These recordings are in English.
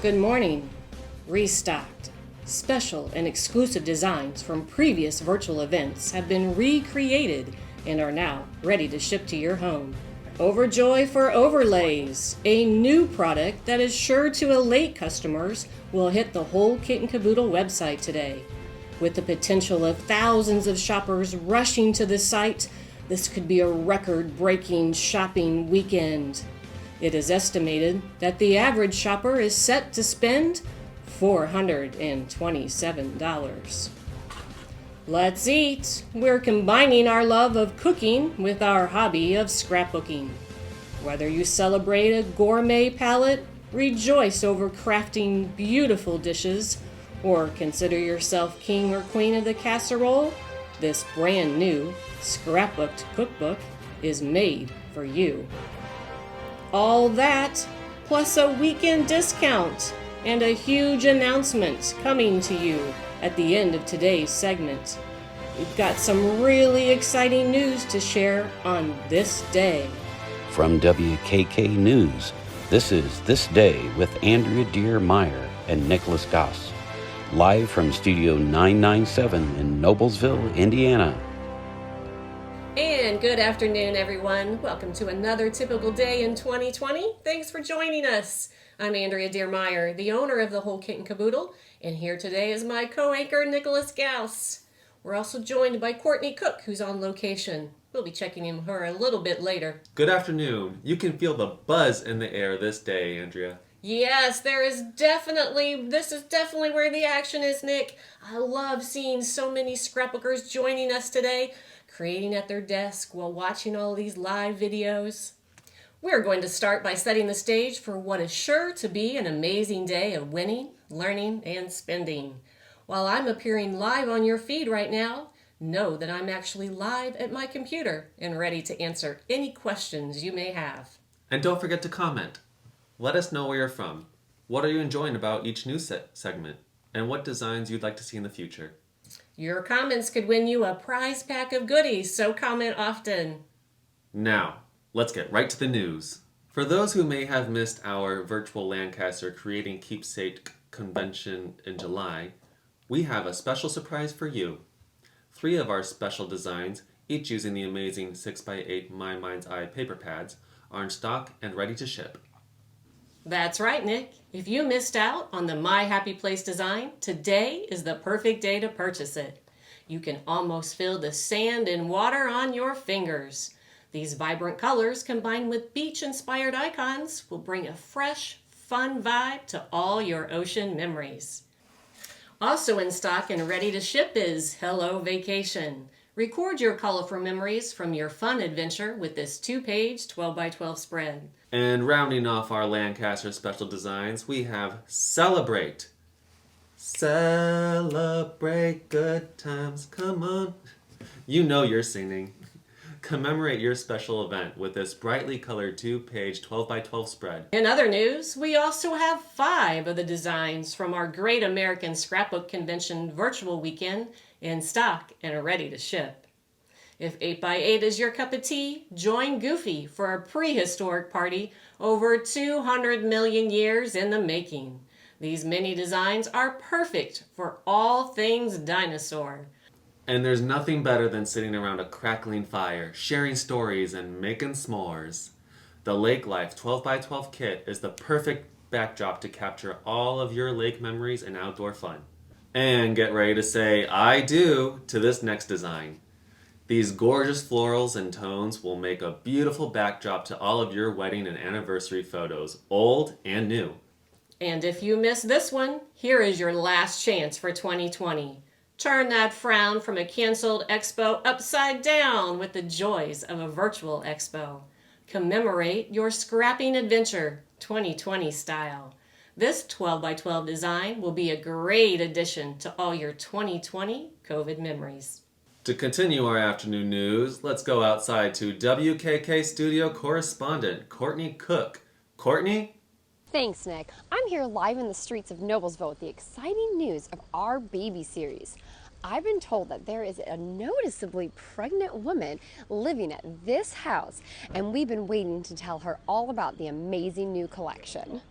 Good morning. Restocked. Special and exclusive designs from previous virtual events have been recreated and are now ready to ship to your home. Overjoy for overlays. A new product that is sure to elate customers will hit the Whole Kit N Kaboodle website today. With the potential of thousands of shoppers rushing to the site, this could be a record-breaking shopping weekend. It is estimated that the average shopper is set to spend $427. Let's eat! We're combining our love of cooking with our hobby of scrapbooking. Whether you celebrate a gourmet palate, rejoice over crafting beautiful dishes, or consider yourself king or queen of the casserole, this brand new scrapbooked cookbook is made for you. All that, plus a weekend discount and a huge announcement coming to you at the end of today's segment. We've got some really exciting news to share on this day. From WKK News, this is This Day with Andrea Deer Meyer and Nicholas Goss, live from Studio 997 in Noblesville, Indiana. And good afternoon, everyone. Welcome to another typical day in 2020. Thanks for joining us. I'm Andrea Deer Meyer, the owner of the Whole Kit N Kaboodle, and here today is my co-anchor, Nicholas Goss. We're also joined by Courtney Cook, who's on location. We'll be checking in with her a little bit later. Good afternoon. You can feel the buzz in the air this day, Andrea. Yes, this is definitely where the action is, Nick. I love seeing so many scrapbookers joining us today, creating at their desk while watching all these live videos. We're going to start by setting the stage for what is sure to be an amazing day of winning, learning, and spending. While I'm appearing live on your feed right now, know that I'm actually live at my computer and ready to answer any questions you may have. And don't forget to comment. Let us know where you're from. What are you enjoying about each news segment? And what designs you'd like to see in the future? Your comments could win you a prize pack of goodies, so comment often. Now, let's get right to the news. For those who may have missed our virtual Lancaster Creating Keepsake convention in July, we have a special surprise for you. 3 of our special designs, each using the amazing 6x8 My Mind's Eye paper pads, are in stock and ready to ship. That's right, Nick. If you missed out on the My Happy Place design, today is the perfect day to purchase it. You can almost feel the sand and water on your fingers. These vibrant colors combined with beach-inspired icons will bring a fresh, fun vibe to all your ocean memories. Also in stock and ready to ship is Hello Vacation. Record your colorful memories from your fun adventure with this 2-page 12x12 spread. And rounding off our Lancaster special designs, we have Celebrate. Celebrate good times, come on. You know you're singing. Commemorate your special event with this brightly colored 2-page 12x12 spread. In other news, we also have 5 of the designs from our Great American Scrapbook Convention virtual weekend in stock and are ready to ship. If 8x8 is your cup of tea, join Goofy for a prehistoric party over 200 million years in the making. These mini designs are perfect for all things dinosaur. And there's nothing better than sitting around a crackling fire, sharing stories, and making s'mores. The Lake Life 12x12 kit is the perfect backdrop to capture all of your lake memories and outdoor fun. And get ready to say, I do, to this next design. These gorgeous florals and tones will make a beautiful backdrop to all of your wedding and anniversary photos, old and new. And if you missed this one, here is your last chance for 2020. Turn that frown from a canceled expo upside down with the joys of a virtual expo. Commemorate your scrapping adventure, 2020 style. This 12x12 design will be a great addition to all your 2020 COVID memories. To continue our afternoon news, let's go outside to WKK studio correspondent Courtney Cook. Courtney? Thanks, Nick. I'm here live in the streets of Noblesville with the exciting news of our baby series. I've been told that there is a noticeably pregnant woman living at this house, and we've been waiting to tell her all about the amazing new collection.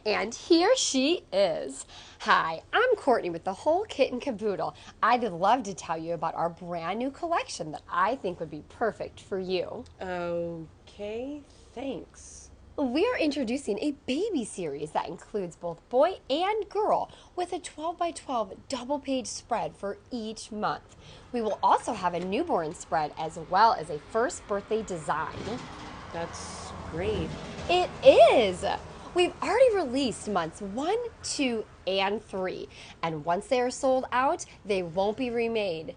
And here she is. Hi, I'm Courtney with the Whole Kit N Kaboodle. I'd love to tell you about our brand new collection that I think would be perfect for you. Okay, thanks. We are introducing a baby series that includes both boy and girl with a 12 by 12 double page spread for each month. We will also have a newborn spread as well as a first birthday design. That's great. It is! We've already released months 1, 2, and 3. And once they are sold out, they won't be remade.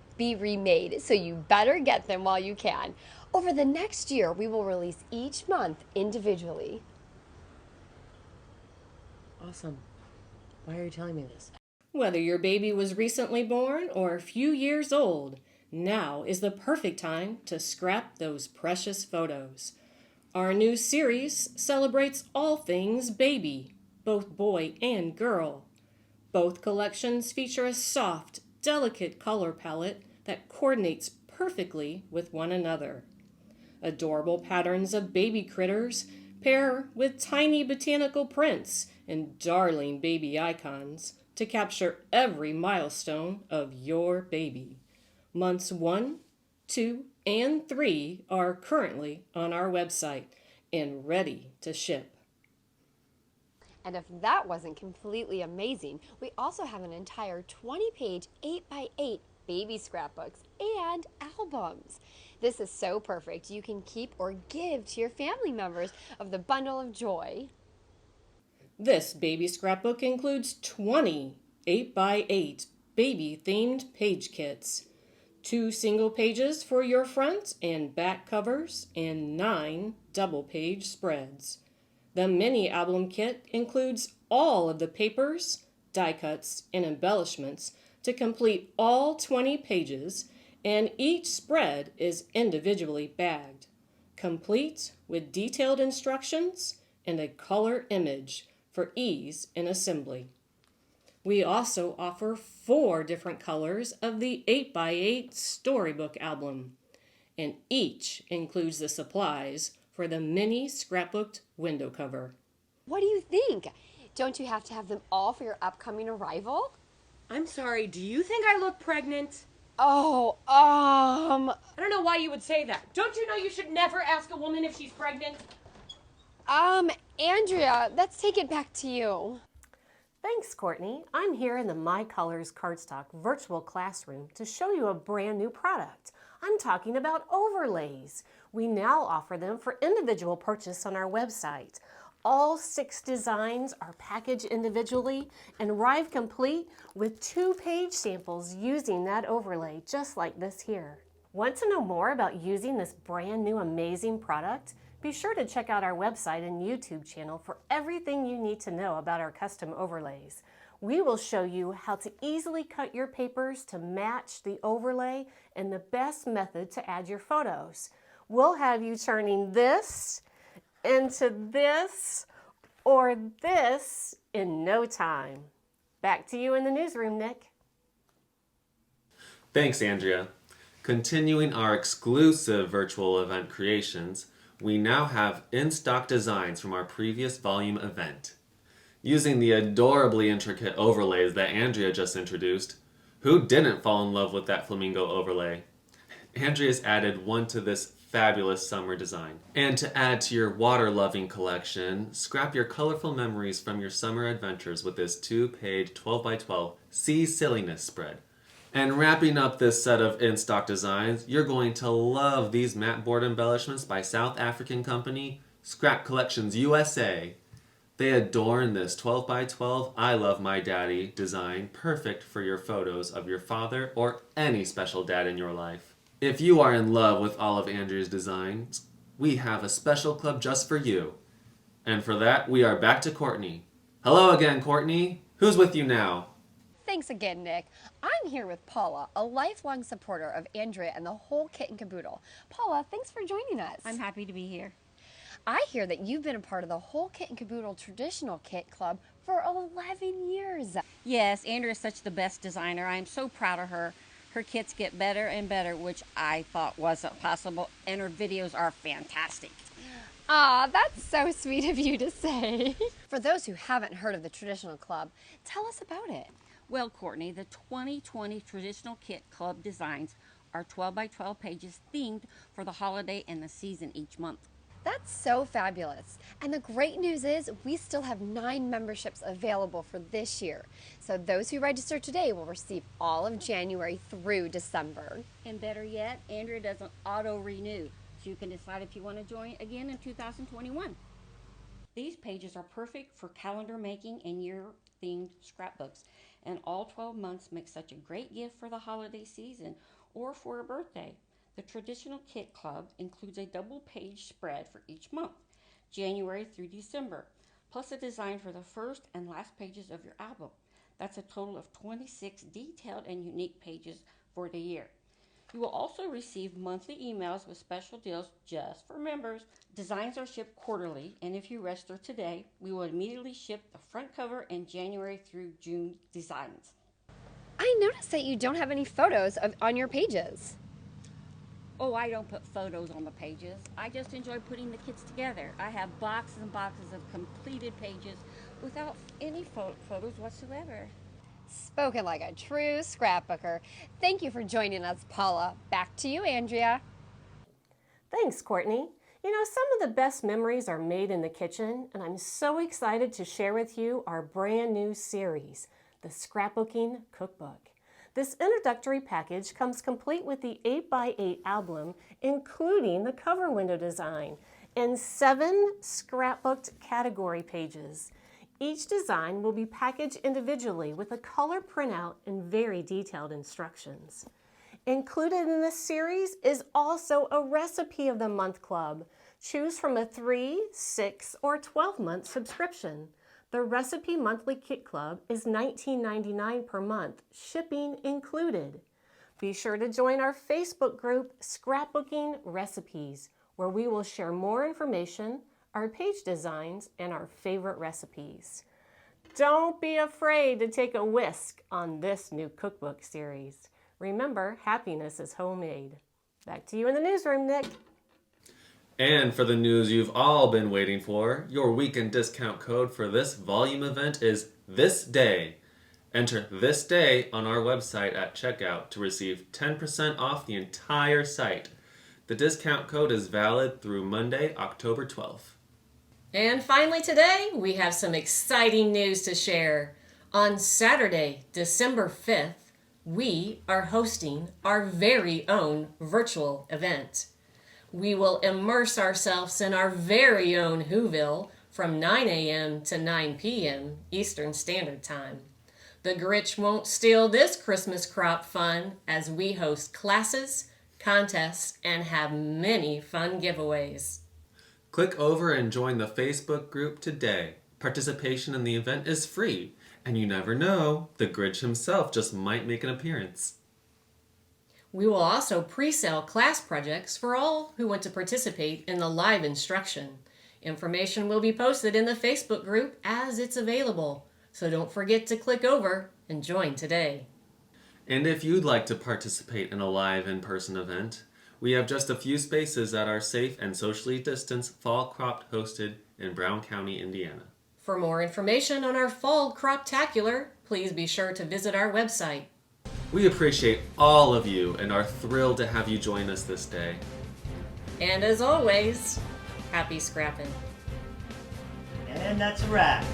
So you better get them while you can. Over the next year, we will release each month individually. Awesome. Why are you telling me this? Whether your baby was recently born or a few years old, now is the perfect time to scrap those precious photos. Our new series celebrates all things baby, both boy and girl. Both collections feature a soft, delicate color palette that coordinates perfectly with one another. Adorable patterns of baby critters pair with tiny botanical prints and darling baby icons to capture every milestone of your baby. Months 1, 2, and 3 are currently on our website and ready to ship. And if that wasn't completely amazing, we also have an entire 20-page 8x8 baby scrapbooks and albums. This is so perfect. You can keep or give to your family members of the bundle of joy. This baby scrapbook includes 20 8x8 baby-themed page kits, 2 single pages for your front and back covers, and 9 double-page spreads. The mini album kit includes all of the papers, die cuts, and embellishments to complete all 20 pages, and each spread is individually bagged, complete with detailed instructions and a color image for ease in assembly. We also offer 4 different colors of the 8x8 storybook album, and each includes the supplies for the mini scrapbooked window cover. What do you think? Don't you have to have them all for your upcoming arrival? I'm sorry, do you think I look pregnant? Oh, I don't know why you would say that. Don't you know you should never ask a woman if she's pregnant? Andrea, let's take it back to you. Thanks, Courtney. I'm here in the My Colors Cardstock virtual classroom to show you a brand new product. I'm talking about overlays. We now offer them for individual purchase on our website. All 6 designs are packaged individually and arrive complete with 2-page samples using that overlay, just like this here. Want to know more about using this brand new amazing product? Be sure to check out our website and YouTube channel for everything you need to know about our custom overlays. We will show you how to easily cut your papers to match the overlay and the best method to add your photos. We'll have you turning this into this or this in no time. Back to you in the newsroom, Nick. Thanks, Andrea. Continuing our exclusive virtual event creations, we now have in-stock designs from our previous volume event. Using the adorably intricate overlays that Andrea just introduced, who didn't fall in love with that flamingo overlay? Andrea's added one to this fabulous summer design. And to add to your water-loving collection, scrap your colorful memories from your summer adventures with this 2-page 12x12 Sea Silliness spread. And wrapping up this set of in-stock designs, you're going to love these matte board embellishments by South African company Scrap Collections USA. They adorn this 12x12 I Love My Daddy design, perfect for your photos of your father or any special dad in your life. If you are in love with all of Andrea's designs, we have a special club just for you. And for that, we are back to Courtney. Hello again, Courtney. Who's with you now? Thanks again, Nick. I'm here with Paula, a lifelong supporter of Andrea and the Whole Kit N Kaboodle. Paula, thanks for joining us. I'm happy to be here. I hear that you've been a part of the Whole Kit N Kaboodle Traditional Kit Club for 11 years. Yes, Andrea is such the best designer. I am so proud of her. Her kits get better and better, which I thought wasn't possible, and her videos are fantastic. Aw, that's so sweet of you to say. For those who haven't heard of the Traditional Club, tell us about it. Well, Courtney, the 2020 Traditional Kit Club designs are 12 by 12 pages themed for the holiday and the season each month. That's so fabulous. And the great news is we still have 9 memberships available for this year. So those who register today will receive all of January through December. And better yet, Andrea does an auto renew, so you can decide if you want to join again in 2021. These pages are perfect for calendar making and year-themed scrapbooks, and all 12 months make such a great gift for the holiday season or for a birthday. The Traditional Kit Club includes a double-page spread for each month, January through December, plus a design for the first and last pages of your album. That's a total of 26 detailed and unique pages for the year. You will also receive monthly emails with special deals just for members. Designs are shipped quarterly, and if you register today, we will immediately ship the front cover and January through June designs. I noticed that you don't have any photos on your pages. Oh, I don't put photos on the pages. I just enjoy putting the kits together. I have boxes and boxes of completed pages without any photos whatsoever. Spoken like a true scrapbooker. Thank you for joining us, Paula. Back to you, Andrea. Thanks, Courtney. You know, some of the best memories are made in the kitchen, and I'm so excited to share with you our brand new series, the Scrapbooking Cookbook. This introductory package comes complete with the 8x8 album, including the cover window design, and 7 scrapbooked category pages. Each design will be packaged individually with a color printout and very detailed instructions. Included in this series is also a Recipe of the Month Club. Choose from a 3, 6, or 12-month subscription. The Recipe Monthly Kit Club is $19.99 per month, shipping included. Be sure to join our Facebook group, Scrapbooking Recipes, where we will share more information, our page designs, and our favorite recipes. Don't be afraid to take a whisk on this new cookbook series. Remember, happiness is homemade. Back to you in the newsroom, Nick. And for the news you've all been waiting for, your weekend discount code for this volume event is this day. Enter this day on our website at checkout to receive 10% off the entire site. The discount code is valid through Monday, October 12th. And finally today, we have some exciting news to share. On Saturday, December 5th, we are hosting our very own virtual event. We will immerse ourselves in our very own Whoville from 9 a.m. to 9 p.m. Eastern Standard Time. The Grinch won't steal this Christmas crop fun as we host classes, contests, and have many fun giveaways. Click over and join the Facebook group today. Participation in the event is free, and you never know, the Grinch himself just might make an appearance. We will also pre-sale class projects for all who want to participate in the live instruction. Information will be posted in the Facebook group as it's available, so don't forget to click over and join today. And if you'd like to participate in a live in-person event, we have just a few spaces at our safe and socially distanced Fall Crop hosted in Brown County, Indiana. For more information on our Fall Croptacular, please be sure to visit our website. We appreciate all of you and are thrilled to have you join us this day. And as always, happy scrapping. And that's a wrap.